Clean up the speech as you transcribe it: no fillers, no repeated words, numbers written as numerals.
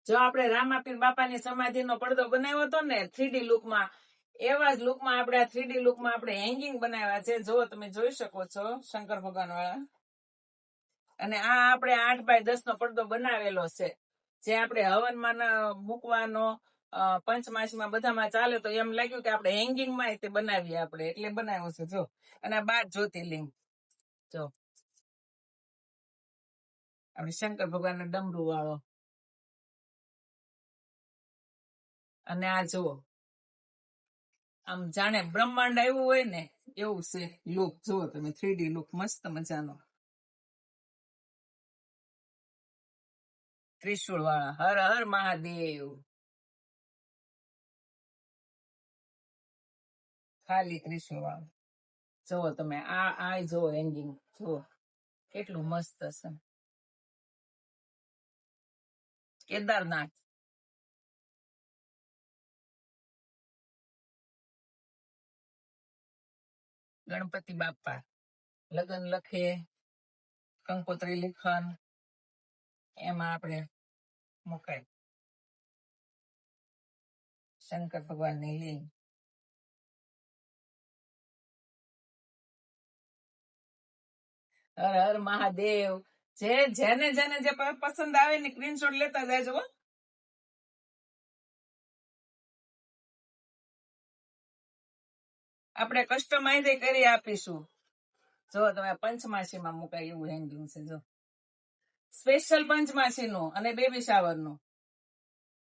જો આપણે રામાપીર બાપાની સમાધિનો પડદો બનાવ્યો હતો ને 3D લુકમાં, એવા જ લુકમાં આપણે 3D લુકમાં આપણે હેંગિંગ બનાવ્યા છે. જો તમે જોઈ શકો છો શંકર ભગવાન વાળા. અને આ આપણે 8x10 નો પડદો બનાવેલો છે, જે આપણે હવનમાં મૂકવાનો, પંચમાસીમાં બધામાં ચાલે તો એમ લાગ્યું કે આપણે હેંગિંગમાં તે બનાવીએ આપણે, એટલે બનાવ્યો છે. જો અને 12 જ્યોતિર્લિંગ, જો આપણે શંકર ભગવાન ડમરુ વાળો. અને આ જુઓ, આમ જાણે બ્રહ્માંડ આવ્યું હોય ને એવું છે લુક. જુઓ તમે 3D લુક મસ્ત મજાનો. ત્રિશુળ વાળા, હર હર મહાદેવ. ખાલી ત્રિશુળ વાળા. જુઓ તમે આ જુઓ હેંગિંગ, જુઓ કેટલું મસ્ત છે. કેદારનાથ, ગણપતિ બાપા, લગન લખે, કંકોત્રી લેખન, એમાં આપણે મુકાય. શંકર ભગવાનની લિંગ. હર હર મહાદેવ. જેને જે પસંદ આવે ને સ્ક્રીનશોટ લેતા જાજો. આપણે કસ્ટમાઇઝ કરી આપીશું. જો તમે પંચમાસીમાં મુકાય એવું હેંગિંગ છે. જો સ્પેશિયલ પંચમાસી નું અને બેબી શાવર નું.